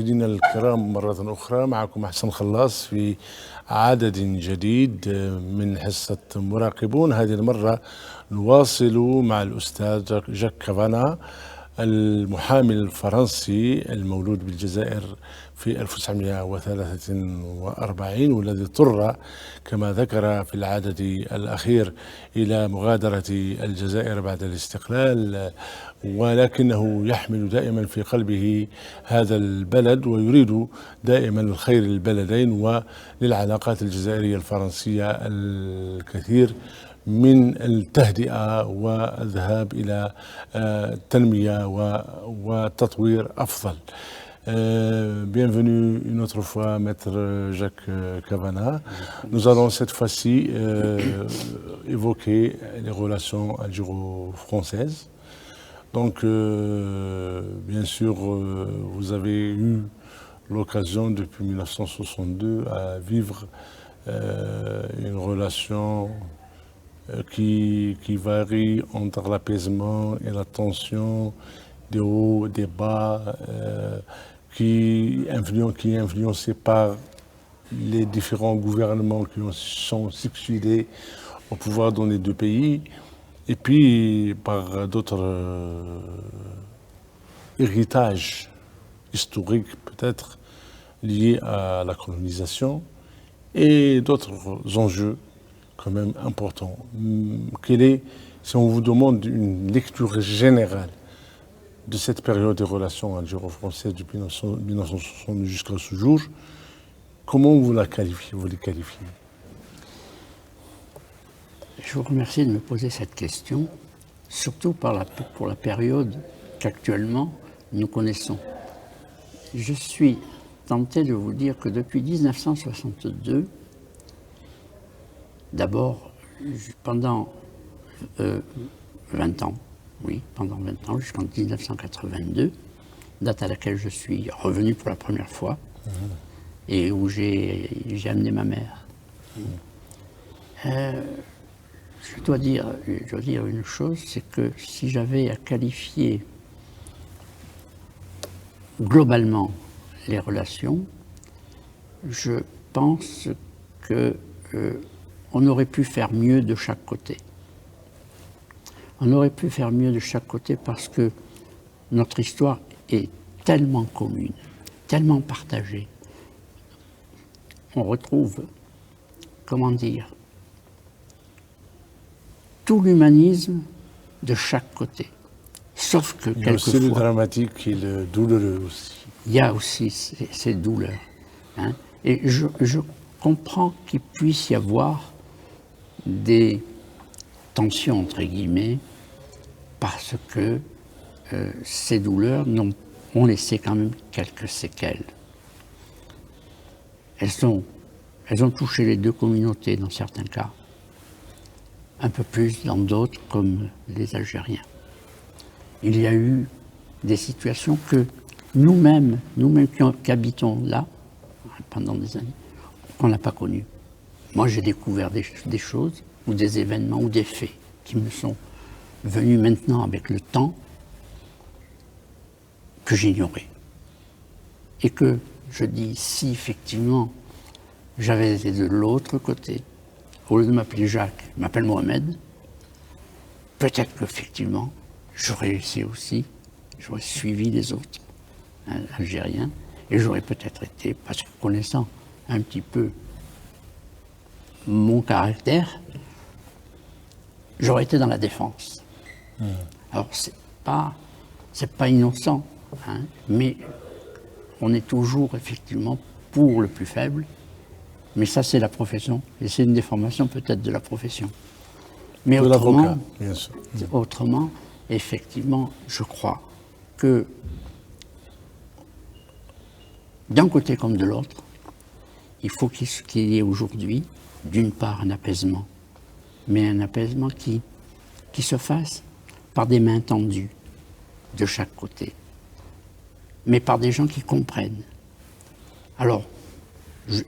مشاهدينا الكرام مرة أخرى، معكم أحسن خلاص في عدد جديد من حصة مراقبون. هذه المرة نواصل مع الأستاذ جاك كافانا، المحامي الفرنسي المولود بالجزائر في 1943، والذي اضطر كما ذكر في العدد الأخير إلى مغادرة الجزائر بعد الاستقلال، ولكنه يحمل دائما في قلبه هذا البلد ويريد دائما الخير للبلدين وللعلاقات الجزائرية الفرنسية الكثير من التهدئة والذهاب إلى التنمية وتطوير أفضل. Bienvenue une autre fois, Maître Jacques Cavana. Nous allons cette fois-ci évoquer les relations algéro-françaises. Donc, bien sûr, vous avez eu l'occasion depuis 1962 à vivre une relation qui varie entre l'apaisement et la tension, des hauts, des bas, qui est influencé par les différents gouvernements qui sont succédés au pouvoir dans les deux pays, et puis par d'autres héritages historiques peut-être liés à la colonisation et d'autres enjeux quand même importants. Quelle est, si on vous demande une lecture générale de cette période des relations algéro-françaises depuis 1960 jusqu'à ce jour, comment vous les qualifiez? Je vous remercie de me poser cette question, surtout pour la période qu'actuellement nous connaissons. Je suis tenté de vous dire que depuis 1962, d'abord pendant 20 ans, oui, pendant 20 ans, jusqu'en 1982, date à laquelle je suis revenu pour la première fois et où j'ai amené ma mère. Je dois dire une chose, c'est que si j'avais à qualifier globalement les relations, je pense qu'on aurait pu faire mieux de chaque côté. On aurait pu faire mieux de chaque côté parce que notre histoire est tellement commune, tellement partagée. On retrouve, comment dire, tout l'humanisme de chaque côté. Sauf que quelquefois... Il y a aussi le dramatique et le douloureux aussi. Il y a aussi ces douleurs. Hein. Et je comprends qu'il puisse y avoir des tensions, entre guillemets, parce que ces douleurs ont laissé quand même quelques séquelles. Elles ont touché les deux communautés dans certains cas, un peu plus dans d'autres, comme les Algériens. Il y a eu des situations que nous-mêmes qui habitons là, pendant des années, on n'a pas connues. Moi, j'ai découvert des choses, ou des événements, ou des faits qui me sont venus maintenant avec le temps, que j'ignorais. Et que je dis, si effectivement j'avais été de l'autre côté, au lieu de m'appeler Jacques, je m'appelle Mohamed, peut-être qu'effectivement, j'aurais essayé aussi, j'aurais suivi les autres Algériens, et j'aurais peut-être été, parce que connaissant un petit peu mon caractère, j'aurais été dans la défense. Alors, c'est pas innocent, hein, mais on est toujours effectivement pour le plus faible, mais ça c'est la profession, et c'est une déformation peut-être de la profession. Mais de l'avocat, bien sûr. Autrement, effectivement, je crois que d'un côté comme de l'autre, il faut qu'il y ait aujourd'hui, d'une part, un apaisement, mais un apaisement qui se fasse par des mains tendues de chaque côté, mais par des gens qui comprennent. Alors,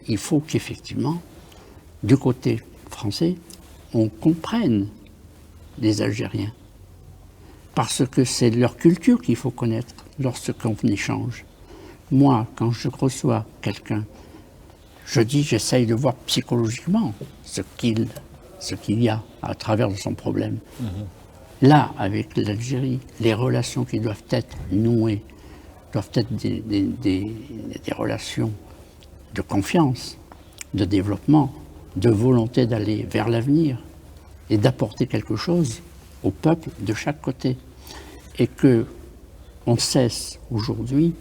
il faut qu'effectivement, du côté français, on comprenne les Algériens, parce que c'est leur culture qu'il faut connaître lorsqu'on échange. moi, quand je reçois quelqu'un, j'essaye de voir psychologiquement ce qu'il y a à travers de son problème. Là, avec l'Algérie, les relations qui doivent être nouées doivent être des relations de confiance, de développement, de volonté d'aller vers l'avenir et d'apporter quelque chose au peuple de chaque côté. Et qu'on cesse aujourd'hui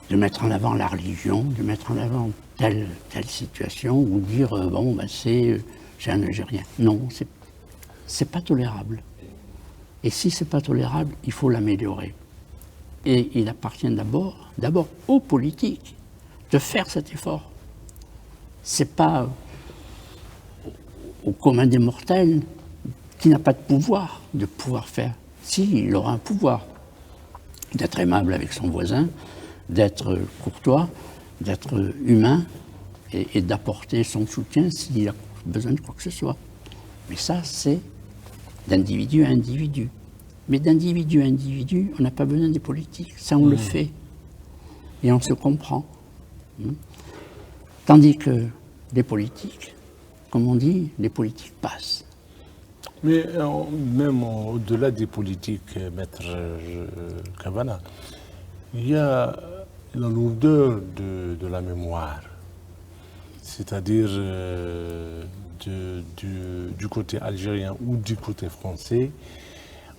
de mettre en avant la religion, de mettre en avant telle situation, ou dire c'est un Algérien. Non, c'est pas tolérable. Et si c'est pas tolérable, il faut l'améliorer. Et il appartient d'abord aux politiques de faire cet effort. C'est pas au commun des mortels qui n'a pas de pouvoir faire. Si, il aura un pouvoir d'être aimable avec son voisin, d'être courtois, d'être humain et d'apporter son soutien s'il a besoin de quoi que ce soit. Mais ça, c'est d'individu à individu. Mais d'individu à individu, on n'a pas besoin des politiques. Ça, on le fait. Et on se comprend. Tandis que les politiques, comme on dit, les politiques passent. Mais même au-delà des politiques, Maître Cavana, il y a la lourdeur de la mémoire. C'est-à-dire du côté algérien ou du côté français,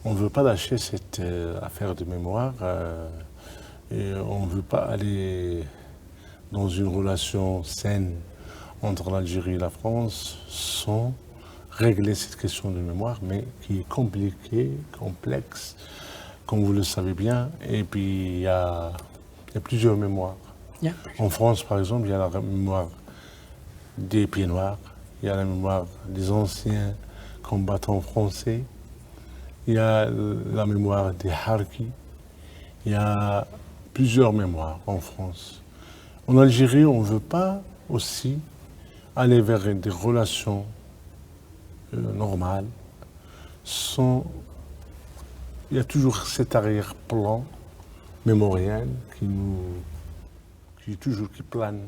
on ne veut pas lâcher cette affaire de mémoire et on ne veut pas aller dans une relation saine entre l'Algérie et la France sans régler cette question de mémoire, mais qui est compliquée, complexe, comme vous le savez bien. Et puis il y a plusieurs mémoires. Yeah. En France, par exemple, il y a la mémoire des Pieds Noirs, il y a la mémoire des anciens combattants français, il y a la mémoire des Harkis, il y a plusieurs mémoires en France. En Algérie, on ne veut pas aussi aller vers des relations normales sans... Il y a toujours cet arrière-plan mémoriel qui plane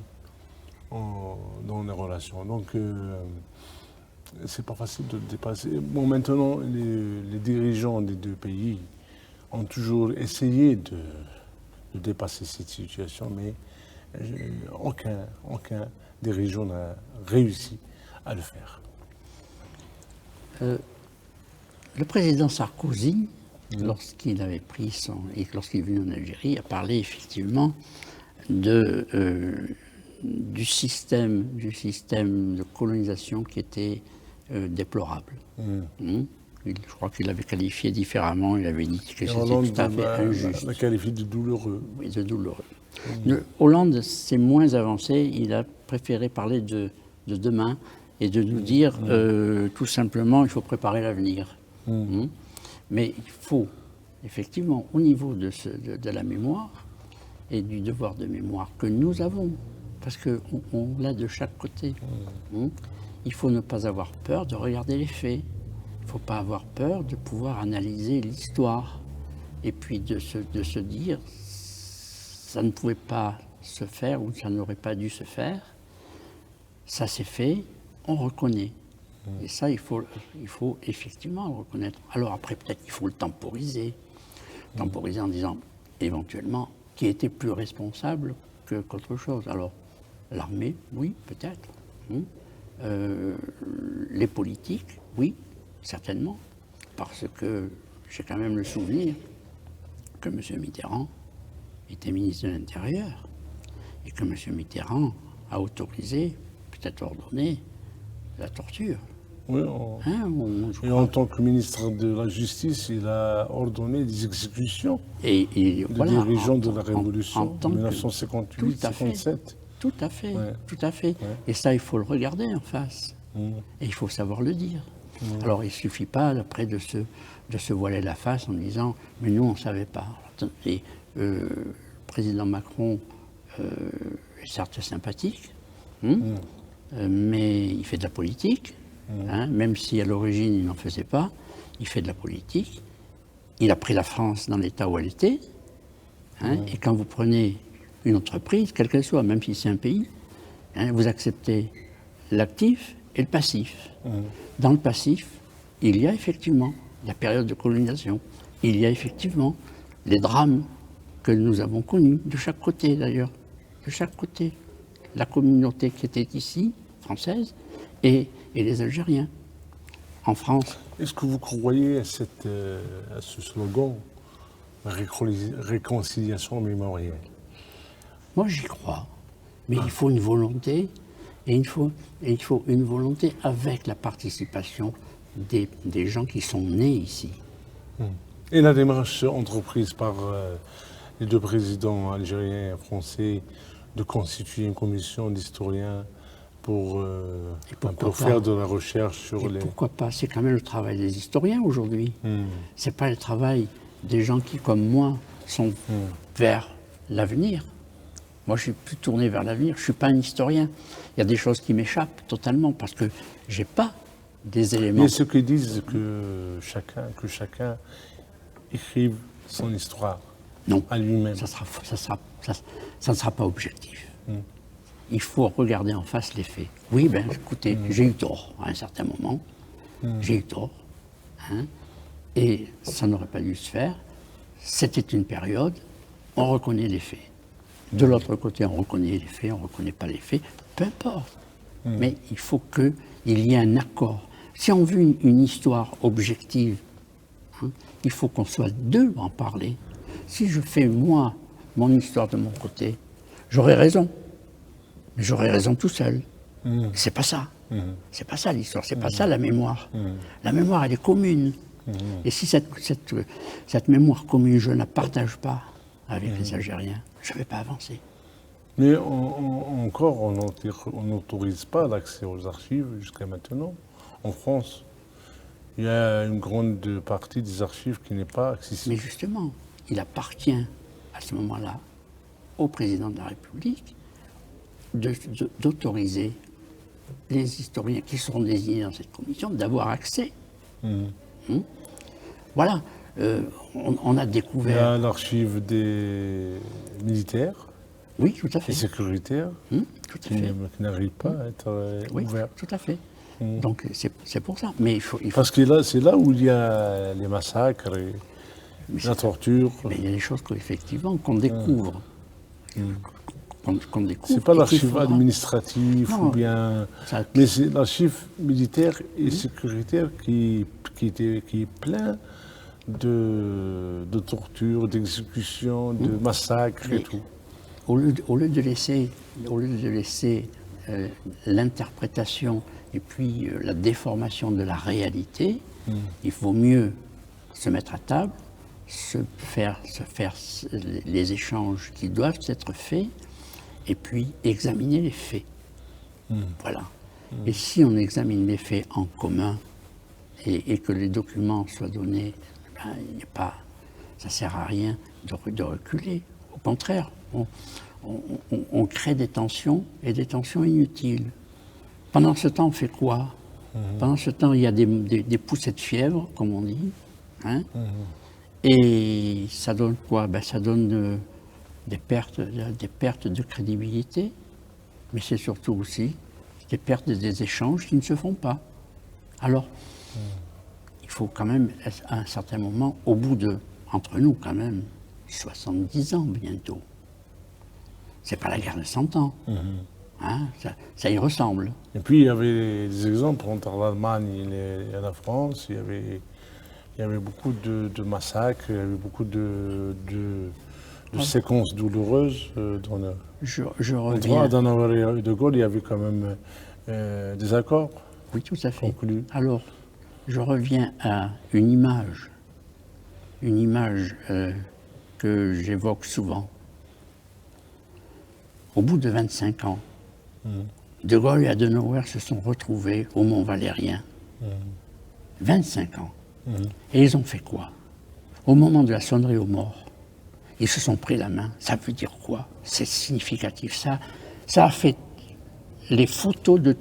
dans les relations. Donc, c'est pas facile de le dépasser. Bon, maintenant, les dirigeants des deux pays ont toujours essayé de dépasser cette situation, mais aucun dirigeant n'a réussi à le faire. Le président Sarkozy, lorsqu'il avait lorsqu'il est venu en Algérie, a parlé effectivement du système de colonisation qui était déplorable. Je crois qu'il l'avait qualifié différemment, il avait dit que c'était tout à fait injuste. La qualifié de douloureux. Oui, de douloureux. Hollande, c'est moins avancé, il a préféré parler de demain et de nous dire tout simplement il faut préparer l'avenir. Mais il faut, effectivement, au niveau de la mémoire et du devoir de mémoire que nous avons, parce qu'on l'a de chaque côté, il faut ne pas avoir peur de regarder les faits. Il ne faut pas avoir peur de pouvoir analyser l'histoire et puis de se dire ça ne pouvait pas se faire ou ça n'aurait pas dû se faire. Ça s'est fait, on reconnaît. Et ça, il faut effectivement le reconnaître. Alors après, peut-être qu'il faut le temporiser. Temporiser en disant, éventuellement, qui était plus responsable qu'autre chose. Alors, l'armée, oui, peut-être. Les politiques, oui, certainement. Parce que j'ai quand même le souvenir que M. Mitterrand était ministre de l'Intérieur et que M. Mitterrand a autorisé, peut-être ordonné, la torture. Oui, en tant que ministre de la Justice, il a ordonné des exécutions de dirigeants de la Révolution en 1958-57. Tout à fait, tout à fait. Ouais. Et ça, il faut le regarder en face. Et il faut savoir le dire. Alors, il ne suffit pas, après, de se voiler la face en disant « mais nous, on ne savait pas ». Et le président Macron est certes sympathique, mais il fait de la politique. Même si à l'origine il n'en faisait pas, il fait de la politique. Il a pris la France dans l'état où elle était. Et quand vous prenez une entreprise, quelle qu'elle soit, même si c'est un pays, hein, vous acceptez l'actif et le passif. Dans le passif, il y a effectivement la période de colonisation, il y a effectivement les drames que nous avons connus, de chaque côté d'ailleurs, de chaque côté. La communauté qui était ici, française, et les Algériens, en France. Est-ce que vous croyez à ce slogan, réconciliation mémorielle? Moi, j'y crois. Mais il faut une volonté, et il faut une volonté avec la participation des gens qui sont nés ici. Et la démarche entreprise par les deux présidents algériens et français de constituer une commission d'historiens pour faire de la recherche sur les... Pourquoi pas? C'est quand même le travail des historiens aujourd'hui. C'est pas le travail des gens qui, comme moi, sont vers l'avenir. Moi, je suis plus tourné vers l'avenir. Je suis pas un historien. Il y a des choses qui m'échappent totalement parce que j'ai pas des éléments. Mais ceux qui disent que chacun écrive son histoire non, à lui-même. Ça ne sera pas objectif. Il faut regarder en face les faits. Oui, ben écoutez, j'ai eu tort à un certain moment. J'ai eu tort. Hein, et ça n'aurait pas dû se faire. C'était une période, on reconnaît les faits. De l'autre côté, on reconnaît les faits, on ne reconnaît pas les faits. Peu importe. Mais il faut qu'il y ait un accord. Si on veut une histoire objective, hein, il faut qu'on soit deux à en parler. Si je fais, moi, mon histoire de mon côté, j'aurais raison. Mais j'aurais raison tout seul. C'est pas ça. C'est pas ça l'histoire, c'est pas ça la mémoire. La mémoire, elle est commune. Et si cette mémoire commune, je ne la partage pas avec les Algériens, je ne vais pas avancer. Mais encore, on n'autorise pas l'accès aux archives jusqu'à maintenant. En France, il y a une grande partie des archives qui n'est pas accessible. Mais justement, il appartient à ce moment-là au président de la République d'autoriser les historiens qui seront désignés dans cette commission d'avoir accès. Voilà, on a découvert... Il y a l'archive des militaires. Oui, tout à fait. Et sécuritaires, tout à fait. Qui n'arrivent pas à être ouverts. Tout à fait. Donc c'est pour ça. Mais il faut... Parce que c'est là où il y a les massacres et la torture. Mais il y a des choses qu'effectivement qu'on découvre. Qu'on découvre. C'est pas l'archive administratif ou bien... Mais c'est l'archive militaire et sécuritaire qui est plein de torture, d'exécution, de massacres et tout. Au lieu de laisser l'interprétation et puis la déformation de la réalité, il vaut mieux se mettre à table, se faire les échanges qui doivent être faits et puis examiner les faits. Voilà. Et si on examine les faits en commun et que les documents soient donnés, ben, ça ne sert à rien de reculer. Au contraire, on crée des tensions et des tensions inutiles. Pendant ce temps, on fait quoi? Pendant ce temps, il y a des poussées de fièvre, comme on dit. Hein, et ça donne quoi? Ben, ça donne des pertes de crédibilité, mais c'est surtout aussi des pertes des échanges qui ne se font pas. Alors, il faut quand même, à un certain moment, au bout de, entre nous quand même, 70 ans bientôt. C'est pas la guerre de 100 ans. Hein, ça y ressemble. Et puis il y avait des exemples entre l'Allemagne et la France. Il y avait beaucoup de massacres, il y avait beaucoup de séquences douloureuses. Je reviens. Dans la de Gaulle, il y avait quand même des accords. Oui, tout à fait. Conclus. Alors, je reviens à une image que j'évoque souvent. Au bout de 25 ans, De Gaulle et Adenauer se sont retrouvés au Mont Valérien. 25 ans. Et ils ont fait quoi? Au moment de la sonnerie aux morts, ils se sont pris la main. Ça veut dire quoi? C'est significatif. Ça a fait les photos de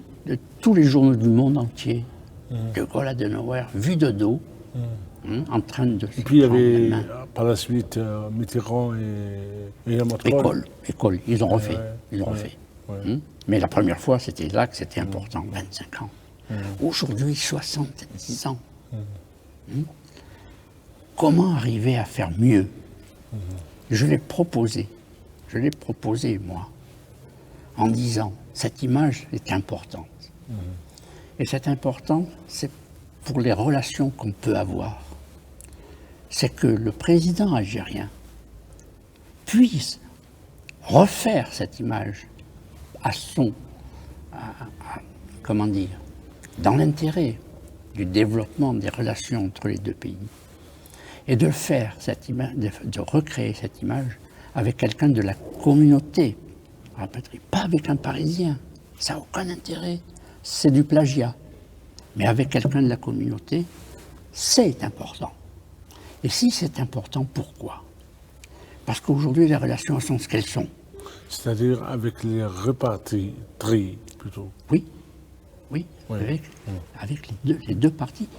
tous les journaux du monde entier. De Gaulle, Adenauer, vus de dos. en train de se Et puis il y prendre avait la main. par la suite Mitterrand et Helmut Kohl. École, ils ont refait. Ouais, Ils ont ouais, refait. ouais. Mais la première fois, c'était là que c'était important, 25 ans. Aujourd'hui, 70 ans. Comment arriver à faire mieux? Je l'ai proposé, moi, en disant, cette image est importante. Et c'est important, c'est pour les relations qu'on peut avoir. C'est que le président algérien puisse refaire cette image à son, comment dire, dans l'intérêt du développement des relations entre les deux pays. Et de faire cette image, de recréer cette image avec quelqu'un de la communauté, pas avec un Parisien, ça n'a aucun intérêt, c'est du plagiat. Mais avec quelqu'un de la communauté, c'est important. Et si c'est important, pourquoi? Parce qu'aujourd'hui, les relations sont ce qu'elles sont. C'est-à-dire avec les repartis, plutôt. Oui, avec les deux partis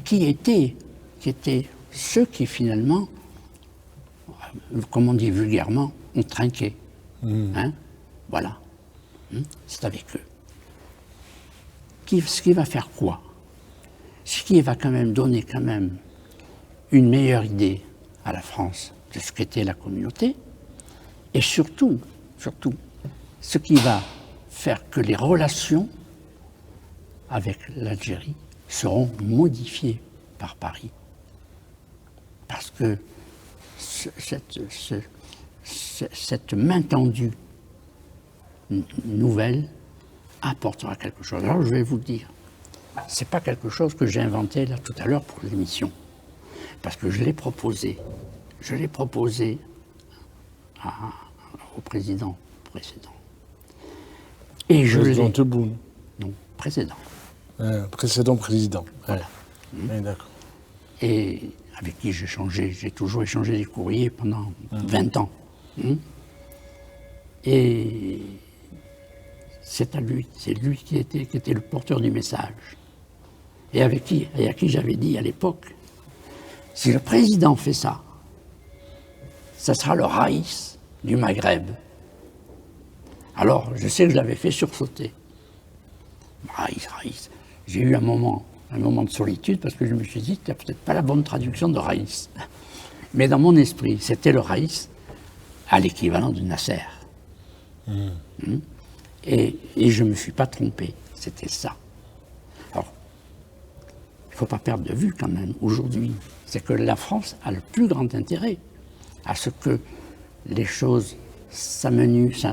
qui étaient ceux qui finalement, comme on dit vulgairement, ont trinqué. Hein? Voilà. C'est avec eux. Ce qui va faire quoi? Ce qui va quand même donner quand même une meilleure idée à la France de ce qu'était la communauté, et surtout, ce qui va faire que les relations avec l'Algérie seront modifiées par Paris. Parce que cette main tendue nouvelle apportera quelque chose. Alors je vais vous le dire, c'est pas quelque chose que j'ai inventé là tout à l'heure pour l'émission, parce que je l'ai proposé au président précédent. Et je Président l'ai... Tebboune. Non, précédent. Précédent président. Voilà. Ouais, d'accord. Et avec qui j'ai toujours échangé des courriers pendant 20 ans. Et c'est lui qui était le porteur du message. Et à qui j'avais dit à l'époque, si le président fait ça, ça sera le Raïs du Maghreb. Alors, je sais que je l'avais fait sursauter. Raïs. J'ai eu un moment de solitude parce que je me suis dit, tu n'as peut-être pas la bonne traduction de Raïs. Mais dans mon esprit, c'était le Raïs à l'équivalent de Nasser. Et je ne me suis pas trompé, c'était ça. Alors, il ne faut pas perdre de vue quand même, aujourd'hui, c'est que la France a le plus grand intérêt à ce que les choses s'amenuisent,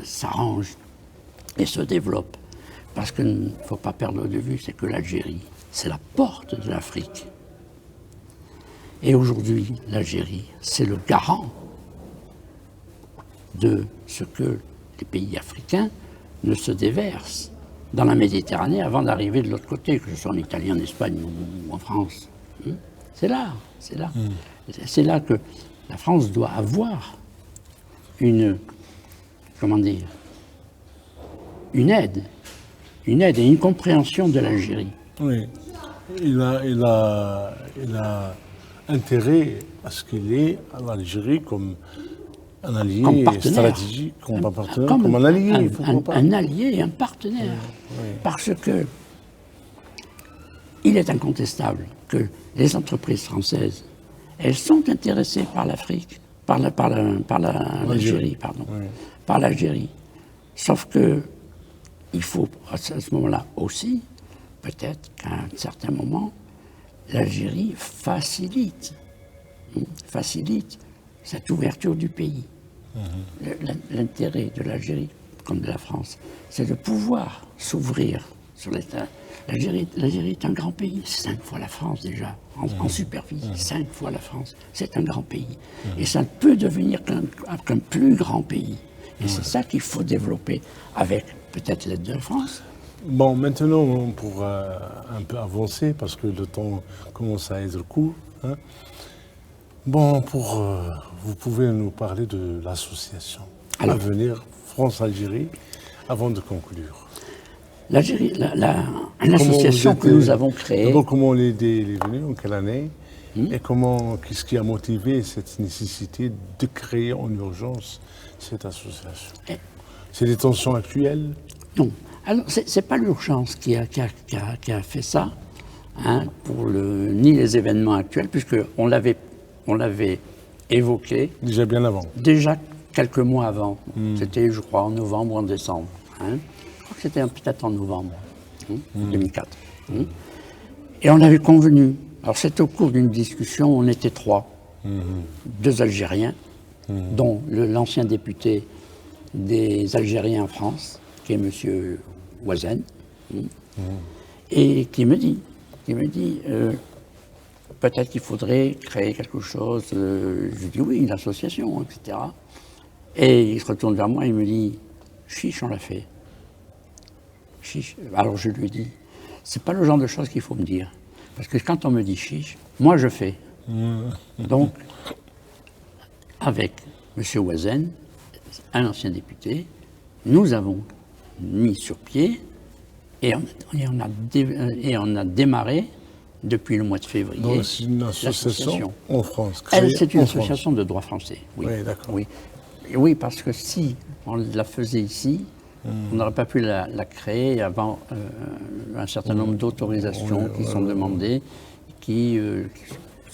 s'arrangent et se développent. Parce qu'il ne faut pas perdre de vue, c'est que l'Algérie, c'est la porte de l'Afrique. Et aujourd'hui, l'Algérie, c'est le garant de ce que les pays africains ne se déversent dans la Méditerranée avant d'arriver de l'autre côté, que ce soit en Italie, en Espagne ou en France. C'est là. C'est là que la France doit avoir une aide et une compréhension de l'Algérie. Oui, il a intérêt à ce qu'il ait l'Algérie comme un allié stratégique, comme un partenaire, comme un allié. Un allié et un partenaire. Oui. Parce que il est incontestable que les entreprises françaises, elles sont intéressées par l'Afrique, par l'Algérie, par l'Algérie. Sauf que il faut, à ce moment-là aussi, peut-être qu'à un certain moment, l'Algérie facilite cette ouverture du pays. L'intérêt de l'Algérie, comme de la France, c'est de pouvoir s'ouvrir sur l'État. L'Algérie est un grand pays, 5 fois la France déjà, en superficie, 5 fois la France, c'est un grand pays. Et ça ne peut devenir qu'un plus grand pays. Et c'est ça qu'il faut développer avec peut-être l'aide de la France. Bon, maintenant, pour un peu avancer, parce que le temps commence à être court, hein. Bon, vous pouvez nous parler de l'association Avenir France-Algérie avant de conclure. L'Algérie, Comment l'association vous que êtes, nous avons créée, d'abord, comment l'idée est venue, en quelle année, et qu'est-ce qui a motivé cette nécessité de créer en urgence cette association? C'est les tensions actuelles? non. Alors, c'est pas l'urgence qui a fait ça, hein, ni les événements actuels, puisqu'on l'avait évoqué Déjà bien avant. déjà quelques mois avant. C'était, je crois, en novembre ou en décembre. Hein. Je crois que c'était peut-être en novembre 2004. Hein. Et on avait convenu. Alors, c'était au cours d'une discussion, on était trois. Deux Algériens, dont l'ancien député des Algériens en France, qui est M. Ouazen, et qui me dit peut-être qu'il faudrait créer quelque chose. Je dis oui, une association, etc. Et il se retourne vers moi et il me dit chiche, on l'a fait. Chiche. Alors je lui dis c'est pas le genre de choses qu'il faut me dire. Parce que quand on me dit chiche, moi je fais. Donc, avec M. Ouazen, un ancien député, nous avons mis sur pied et on a démarré depuis le mois de février. Donc c'est une association en France. C'est une association de droit français. Oui, d'accord. Oui. Oui, parce que si on la faisait ici, on n'aurait pas pu la créer avant un certain nombre d'autorisations qui sont demandées.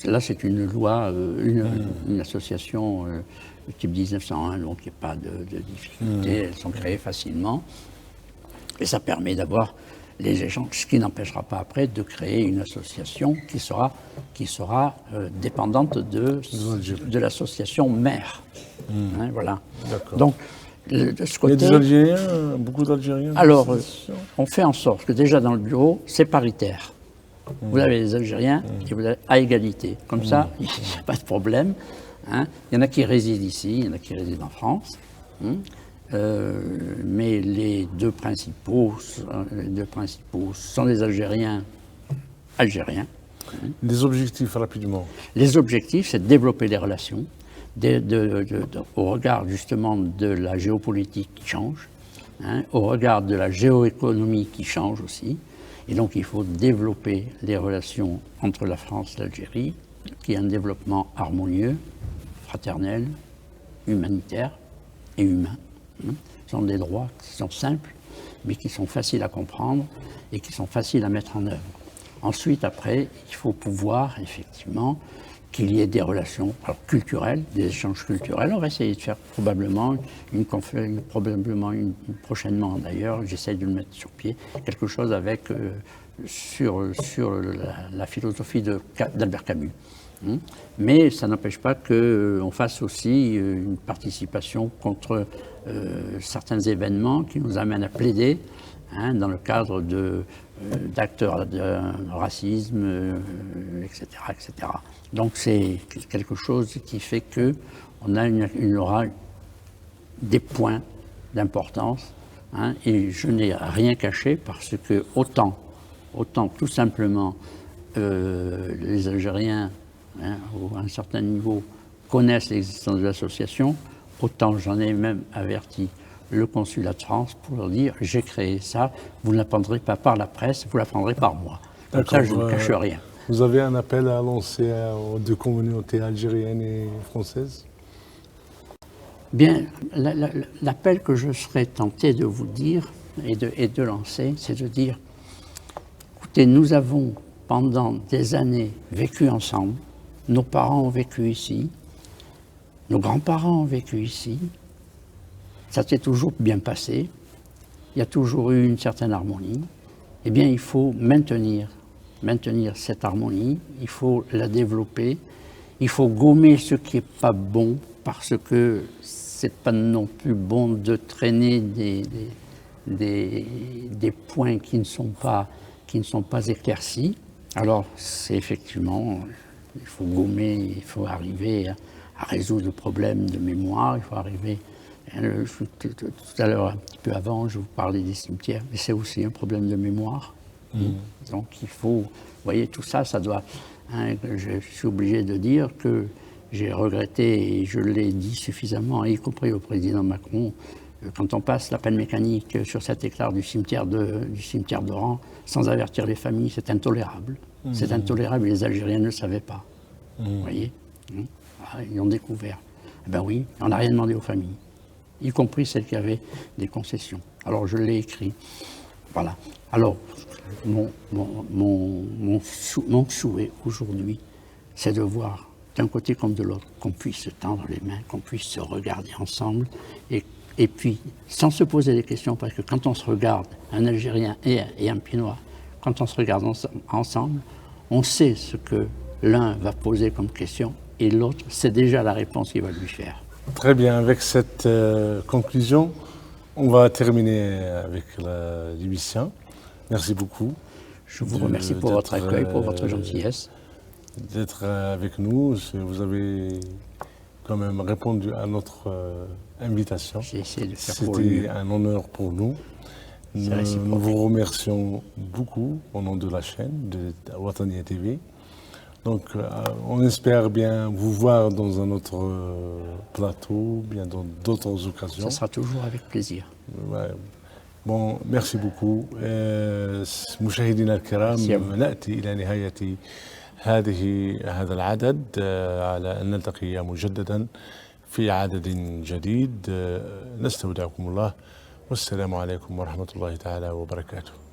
Là, c'est une loi, une association type 1901, donc il n'y a pas de difficulté, elles sont créées facilement. Et ça permet d'avoir les échanges, ce qui n'empêchera pas après de créer une association qui sera dépendante de l'association mère. Hein, voilà. Donc, de ce côté, il y a des Algériens, beaucoup d'Algériens. Alors, on fait en sorte que déjà dans le bureau, c'est paritaire. Vous avez les Algériens et vous avez à égalité. Comme ça, il n'y a pas de problème. Hein. Il y en a qui résident ici, il y en a qui résident en France. Mais les deux principaux sont des Algériens. Des objectifs, rapidement. Les objectifs, c'est de développer les relations, au regard justement de la géopolitique qui change, hein, au regard de la géoéconomie qui change aussi. Et donc il faut développer les relations entre la France et l'Algérie, qui est un développement harmonieux, fraternel, humanitaire et humain. Ce sont des droits qui sont simples, mais qui sont faciles à comprendre et qui sont faciles à mettre en œuvre. Ensuite, après, il faut pouvoir, effectivement, qu'il y ait des relations culturelles, des échanges culturels. On va essayer de faire probablement prochainement d'ailleurs, j'essaie de le mettre sur pied, quelque chose avec, sur la philosophie d'Albert Camus. Mais ça n'empêche pas qu'on fasse aussi une participation contre certains événements qui nous amènent à plaider dans le cadre d'acteurs de racisme, etc., etc. Donc c'est quelque chose qui fait qu'on aura des points d'importance, et je n'ai rien caché parce que autant tout simplement les Algériens à un certain niveau connaissent l'existence de l'association, autant j'en ai même averti le consulat de France pour leur dire j'ai créé ça, vous ne l'apprendrez pas par la presse, vous l'apprendrez par moi. Comme ça, je ne cache rien. Vous avez un appel à lancer aux deux communautés algériennes et françaises? Bien, l'appel que je serais tenté de vous dire et de lancer, c'est de dire, écoutez, nous avons pendant des années vécu ensemble, nos parents ont vécu ici, nos grands-parents ont vécu ici, ça s'est toujours bien passé, il y a toujours eu une certaine harmonie. Eh bien, il faut maintenir cette harmonie, il faut la développer, il faut gommer ce qui n'est pas bon, parce que c'est pas non plus bon de traîner des points qui ne sont pas éclaircis. Alors, c'est effectivement, il faut gommer, il faut arriver à résoudre le problème de mémoire, il faut arriver... Tout à l'heure, un petit peu avant, je vous parlais des cimetières, mais c'est aussi un problème de mémoire. Donc il faut, vous voyez, tout ça, ça doit... je suis obligé de dire que j'ai regretté, et je l'ai dit suffisamment, y compris au président Macron, Quand on passe la pelle mécanique sur 7 hectares du cimetière d'Oran sans avertir les familles, c'est intolérable. C'est intolérable et les Algériens ne le savaient pas. Vous voyez, ils ont découvert. Eh ben oui, on n'a rien demandé aux familles, y compris celles qui avaient des concessions. Alors je l'ai écrit. Voilà. Alors, mon souhait aujourd'hui, c'est de voir d'un côté comme de l'autre, qu'on puisse se tendre les mains, qu'on puisse se regarder ensemble, et puis sans se poser des questions, parce que quand on se regarde, un Algérien et un Pinois, quand on se regarde ensemble, on sait ce que l'un va poser comme question, et l'autre sait déjà la réponse qu'il va lui faire. Très bien, avec cette conclusion, on va terminer avec l'émission. Merci beaucoup. Je vous remercie pour votre accueil, pour votre gentillesse. D'être avec nous. Vous avez quand même répondu à notre invitation. J'ai essayé de faire pour le mieux. C'était un honneur pour nous. Nous vous remercions beaucoup au nom de la chaîne de Ouattania TV. Donc, on espère bien vous voir dans un autre plateau, bien dans d'autres occasions. Ça sera toujours avec plaisir. Ouais. Bon, merci beaucoup. مشاهدينا الكرام نأتي إلى نهاية هذا العدد على أن نلتقي مجددا في عدد جديد. نستودعكم الله والسلام عليكم ورحمة الله تعالى وبركاته.